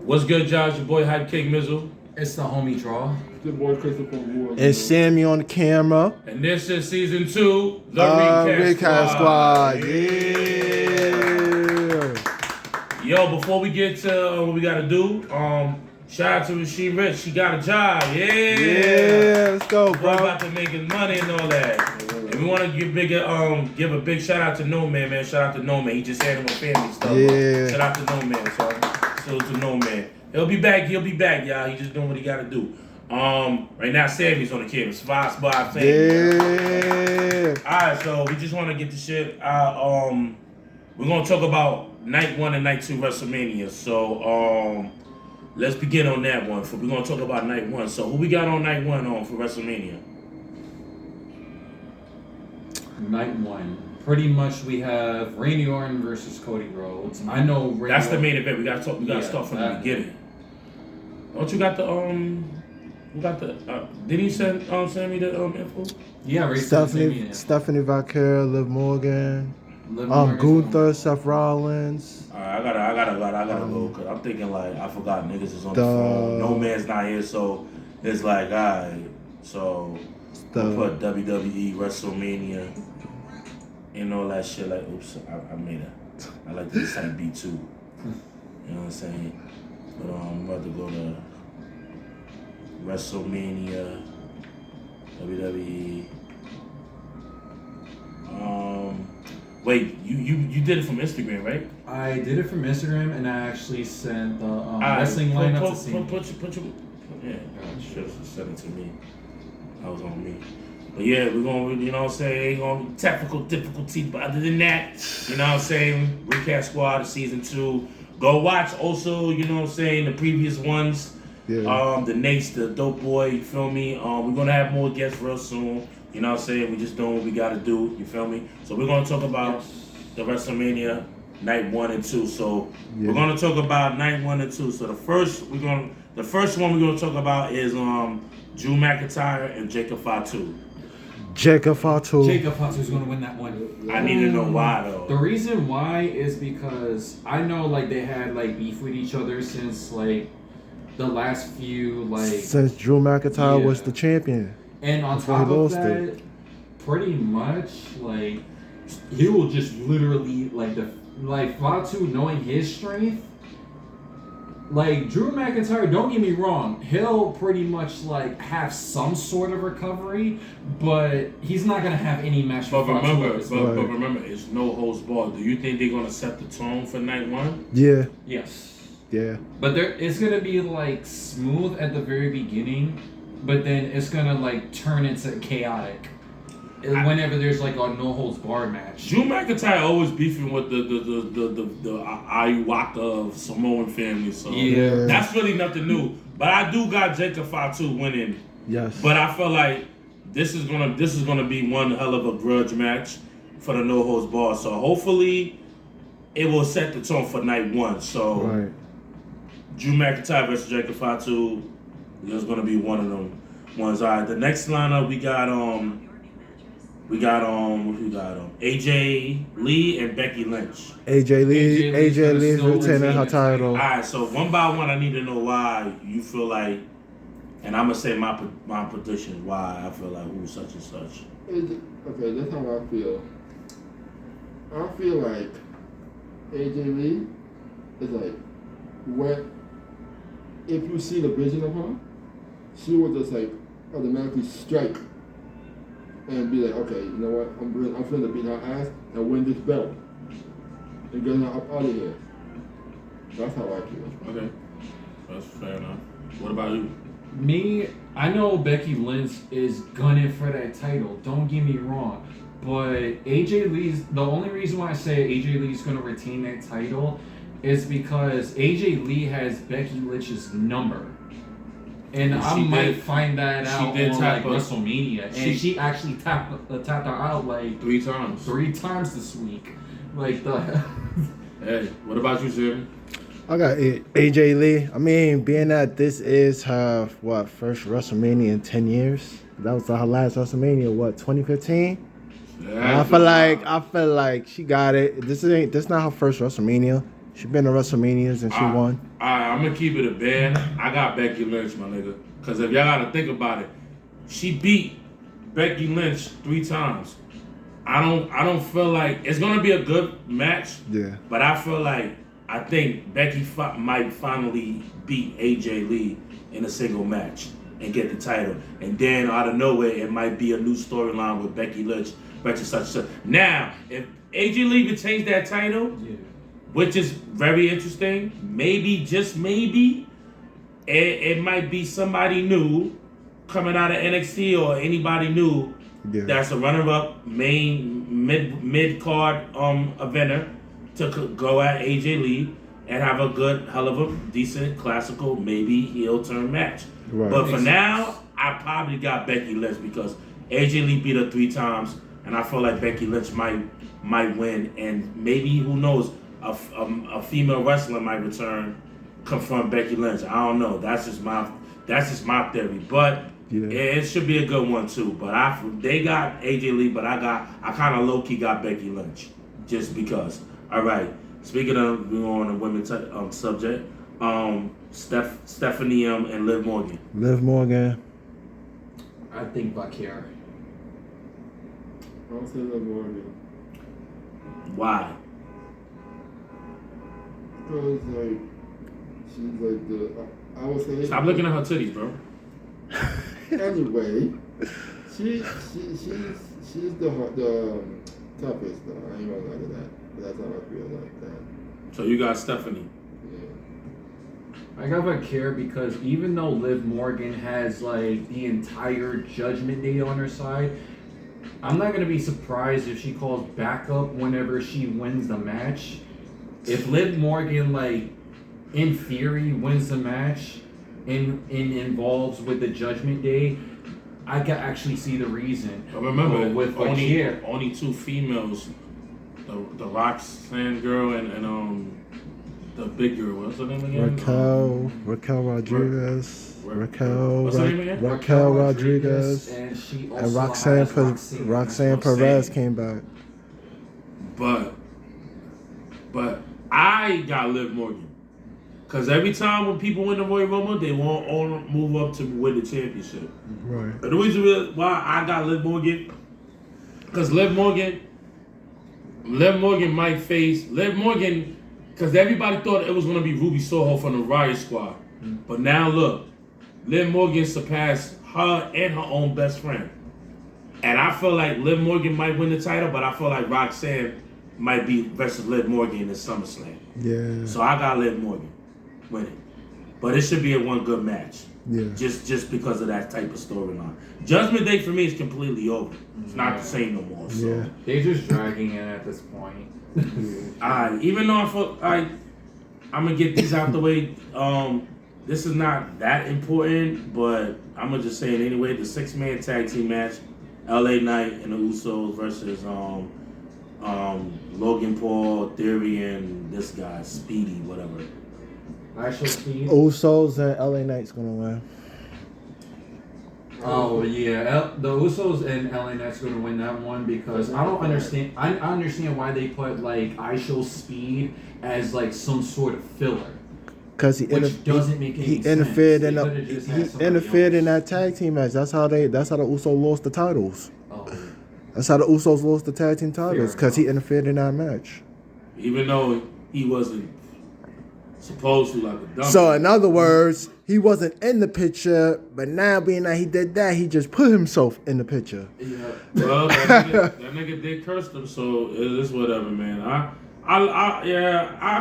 What's good, Josh? Your boy Hype King Mizzle. It's the homie Draw. Your boy Christopher Moore. It's Sammy on the camera. And this is season 2, the Recap Squad. Yeah. Yo, before we get to what we gotta do, shout out to Rasheed Rich. She got a job. Yeah, let's go, We're bro. about to make his money and all that. And we want to give a big shout out to No Man, man. Shout out to No Man. He just had him with family stuff. Yeah. Shout out to No Man, so salute to No Man. He'll be back, y'all. He just doing what he gotta do. Right now Sammy's on the camera. Spot Sammy. Yeah. Alright, so we just wanna get the shit out. We're gonna talk about night 1 and night 2 WrestleMania. So let's begin on that one. We're gonna talk about night 1. So who we got on night 1 for WrestleMania? Night 1. Pretty much we have Randy Orton versus Cody Rhodes. I know Randy That's the main event. We gotta start from the that. beginning. Don't you got the did he send me the info? Yeah, Ray Stephanie Vaquer, Liv Morgan, Liv Gunther, Seth Rollins. Alright, I gotta go because I'm thinking like I forgot niggas is on the phone. No Man's not here, so it's like alright. So we'll put WWE WrestleMania and all that shit. Like, oops, I made it. I like this type beat too. You know what I'm saying? But I'm about to go to WrestleMania, WWE. Wait, you did it from Instagram, right? I did it from Instagram, and I actually sent the wrestling lineup to see. Yeah, should send it to me. That was on me. But yeah, we're gonna, you know what I'm saying, ain't gonna be technical difficulty, but other than that, you know what I'm saying, Recap Squad season 2. Go watch also, you know what I'm saying, the previous ones. Yeah. The Nates, the Dope Boy, you feel me? We're gonna have more guests real soon. You know what I'm saying? We just doing what we gotta do, you feel me? So we're gonna talk about the WrestleMania night 1 and 2. So we're gonna talk about night 1 and 2. So the first one we're gonna talk about is Drew McIntyre and Jacob Fatu. Jacob Fatu's gonna win that one. I need to know why though. The reason why is because I know like they had like beef with each other since like the last few like since Drew McIntyre was the champion. And on top of that, pretty much like he will just literally like Fatu knowing his strength. Like Drew McIntyre, don't get me wrong, he'll pretty much like have some sort of recovery, but he's not gonna have any match. But remember, it's no holds barred. Do you think they're gonna set the tone for night 1? Yeah. Yes. Yeah. But it's gonna be like smooth at the very beginning, but then it's gonna like turn into chaotic whenever there's like a no holds barred match. Drew McIntyre always beefing with the Ayuwaka of Samoan family, so that's really nothing new. But I do got Jacob Fatu winning. Yes. But I feel like this is gonna be one hell of a grudge match for the no holds barred. So hopefully it will set the tone for night 1. So Drew McIntyre versus Jacob Fatu is gonna be one of them ones. All right, the next lineup we got AJ Lee and Becky Lynch. AJ Lee is retaining her title. All right, so one by one, I need to know why you feel like, and I'm gonna say my prediction why I feel like who's such and such. Okay, that's how I feel. I feel like AJ Lee is like if you see the vision of her, she will just like automatically strike and be like, okay, you know what? I'm finna beat her ass and win this belt and get her up out of here. That's how I feel. Okay, that's fair enough. What about you? Me, I know Becky Lynch is gunning for that title. Don't get me wrong, but AJ Lee's the only reason why I say AJ Lee's gonna retain that title is because AJ Lee has Becky Lynch's number. And I might find that out on like WrestleMania. And she actually tapped her out like 3 times. 3 times this week. Like the Hey, what about you, Jim? I got AJ Lee. I mean, being that this is her first WrestleMania in 10 years. That was her last WrestleMania. 2015. Yeah, I feel like she got it. This not her first WrestleMania. She been to WrestleManias and she won. I'm gonna keep it a band. I got Becky Lynch, my nigga. Cause if y'all gotta think about it, she beat Becky Lynch 3 times. I don't feel like it's gonna be a good match. Yeah. But I think Becky might finally beat AJ Lee in a single match and get the title. And then out of nowhere, it might be a new storyline with Becky Lynch versus such and such. Now, if AJ Lee retains that title, which is very interesting, maybe, just maybe, it might be somebody new coming out of NXT or anybody new that's a runner-up, mid-card eventer to go at AJ Lee and have a good, hell of a decent, classical, maybe heel turn match. Right. But for now, I probably got Becky Lynch because AJ Lee beat her 3 times, and I feel like Becky Lynch might win, and maybe, who knows, a female wrestler might return, confront Becky Lynch. I don't know. That's just my theory. But it should be a good one too. But they got AJ Lee, but I kind of low key got Becky Lynch just because. All right. Speaking of, we're on a women's subject. Stephanie and Liv Morgan. Liv Morgan. I think Bakir. I'll say Liv Morgan. Why? Because she's I would say. Stop looking at her titties, bro. Anyway, she's the toughest though. I ain't gonna lie to that. But that's how I feel like that. So you got Stephanie. I got Bakir because even though Liv Morgan has the entire Judgment Day on her side, I'm not gonna be surprised if she calls backup whenever she wins the match. If Liv Morgan in theory wins the match and involves with the Judgment Day, I can actually see the reason. But remember, with only 2 females, the Roxanne girl and the big girl. What's her name again? Raquel Rodriguez. What's her name again? Raquel Rodriguez. And she also and Roxanne Perez came back. But I got Liv Morgan. Because every time when people win the Royal Rumble, they won't all move up to win the championship. Right. And the reason why I got Liv Morgan, because Liv Morgan might face because everybody thought it was going to be Ruby Soho from the Riot Squad. But now look, Liv Morgan surpassed her and her own best friend. And I feel like Liv Morgan might win the title, but I feel like Roxanne might be versus Liv Morgan in SummerSlam. Yeah. So I got Liv Morgan winning. But it should be a one good match. Yeah. Just because of that type of storyline. Judgment Day for me is completely over. It's not the same no more. So. Yeah. They're just dragging it at this point. Alright, even though I feel I'm gonna get these out the way. This is not that important, but I'm gonna just say it anyway. The 6-man tag team match, LA Knight and the Usos versus Logan Paul, Theory, and this guy, Speedy, whatever. Actual Speed. Usos and LA Knight's gonna win. Oh yeah, the Usos and LA Knight's gonna win that one because I don't understand. I understand why they put I Show Speed as some sort of filler. Because he doesn't make any sense. Interfered he interfered in that tag team match. That's how the Usos lost the titles. Oh. That's how the Usos lost the tag team titles because he interfered in that match. Even though he wasn't supposed to a dump. So in other words, he wasn't in the picture, but now being that he did that, he just put himself in the picture. Yeah. Well, that nigga did curse them, so it's whatever, man. I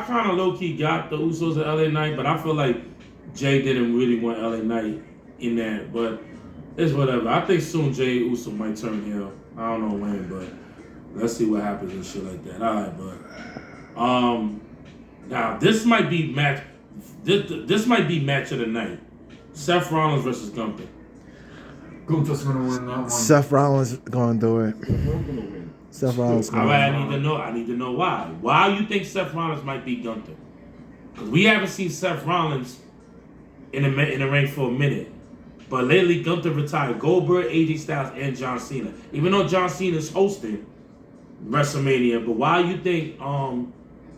kind of low key got the Usos and LA Knight, but I feel like Jay didn't really want LA Knight in that, but it's whatever. I think soon Jay Uso might turn heel. I don't know when, but let's see what happens and shit like that. All right, but now this might be match. This might be match of the night. Seth Rollins versus Gunther. Gunther's gonna win that one. Seth Rollins gonna do it. Seth Rollins gonna win. I need to know why. Why you think Seth Rollins might beat Gunther? Because we haven't seen Seth Rollins in the ring for a minute. But lately, Gunther retired Goldberg, AJ Styles, and John Cena. Even though John Cena's hosting WrestleMania, but why you think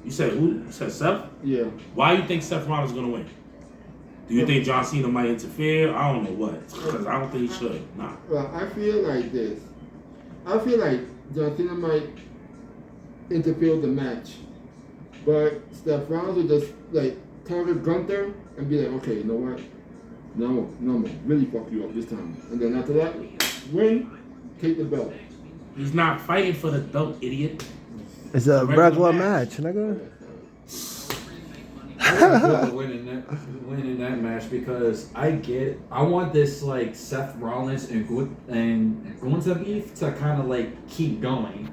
You said who? You said Seth? Yeah. Why do you think Seth Rollins is gonna win? Do you think John Cena might interfere? I don't know what. Because I don't think he should. Nah. Well, I feel like this. I feel like John Cena might interfere with the match, but Seth Rollins will just like target Gunther and be like, okay, you know what? No, really fuck you up this time. And then after that, win, take the belt. He's not fighting for the belt, idiot. It's a regular match, nigga. winning that match because I want this like Seth Rollins and Gunther beef to kind of like keep going.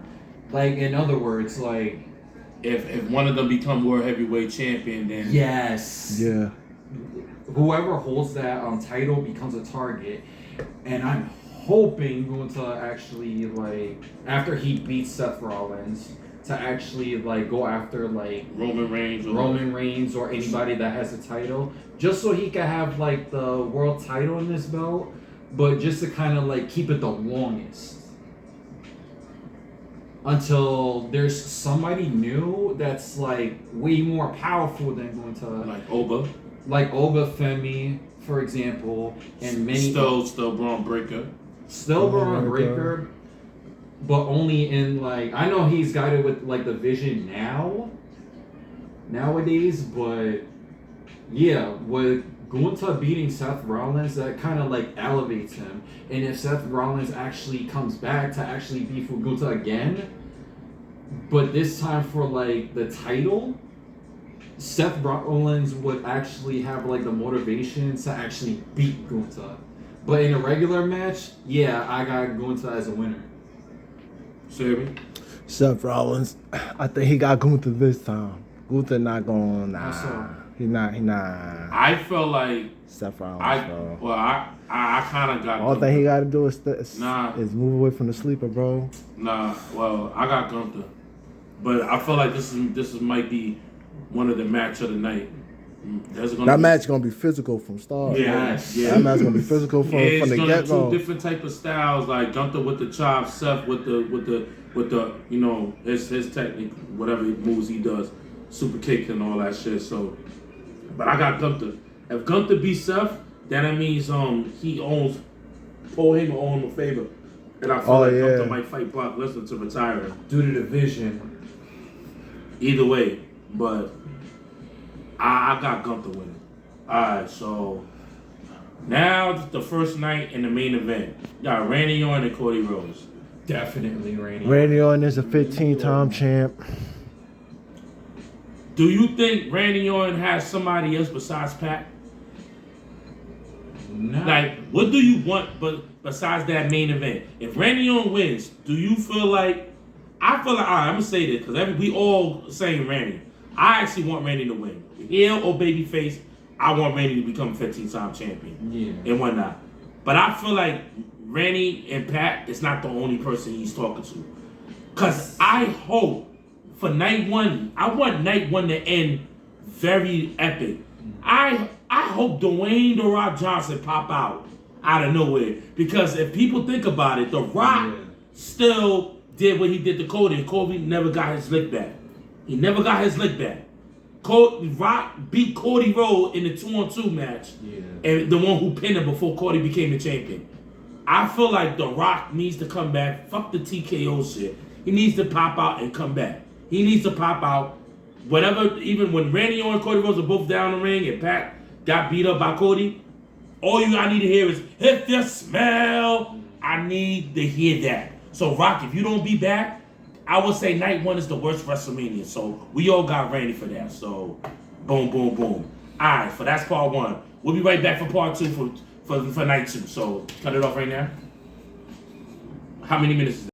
Like in other words, like if one of them become world heavyweight champion, then yes, yeah, whoever holds that title becomes a target, and I'm hoping Gunther actually like after he beats Seth Rollins to actually like go after like Roman Reigns or anybody that has a title, just so he can have like the world title in this belt, but just to kind of like keep it the longest until there's somebody new that's like way more powerful than Gunther, like Oba Femi, for example, and many still Braun Breaker. Still Braun Breaker, but only in like I know he's got it with like the Vision nowadays, but yeah, with Gunther beating Seth Rollins, that kind of like elevates him. And if Seth Rollins actually comes back to actually beef with Gunther again, but this time for like the title, Seth Rollins would actually have like the motivation to actually beat Gunther. But in a regular match, yeah, I got Gunther as a winner. Sammy? Seth Rollins, I think he got Gunther this time. Gunther not going. Nah, so? he not. I felt like Seth Rollins. I kind of got. All thing he got to do is Nah. move away from the sleeper, bro. Nah, well, I got Gunther, but I feel like this might be one of the match of the night. That match gonna be physical from start. Yeah. That match gonna be physical from the get go. Two different type of styles, like Gunther with the chops, Seth with the you know his technique, whatever moves he does, super kick and all that shit. So, but I got Gunther. If Gunther beats Seth, then that means he owns Paul Heyman owe him a favor, and I feel Gunther might fight Brock Lesnar to retire him due to the Vision. Either way, but I got Gunther winning. Alright, so now the first night in the main event. You got Randy Orton and Cody Rhodes. Definitely Randy. Randy Orton is a 15-time champ. Do you think Randy Orton has somebody else besides Pat? No. Like, what do you want besides that main event? If Randy Orton wins, do you feel like... I feel like, all right, I'm going to say this, because we all saying Randy. I actually want Randy to win. Heel or babyface, I want Randy to become 15-time champion. Yeah. And whatnot. But I feel like Randy and Pat is not the only person he's talking to. Because I hope for night one, I want night one to end very epic. I hope Dwayne "The Rock" Johnson pop out of nowhere. Because if people think about it, The Rock still did what he did to Cody, and Cody never got his lick back. He never got his lick back. Rock beat Cody Rhodes in the 2-on-2 match, and the one who pinned him before Cody became the champion. I feel like The Rock needs to come back. Fuck the TKO shit. He needs to pop out and come back. He needs to pop out. Whatever, even when Randy Orton and Cody Rhodes are both down the ring and Pat got beat up by Cody, all I need to hear is, "If you smell," I need to hear that. So Rock, if you don't be back, I would say night one is the worst WrestleMania. So we all got ready for that. So boom, boom, boom. All right, so that's part one. We'll be right back for part two for night two. So cut it off right now. How many minutes is that?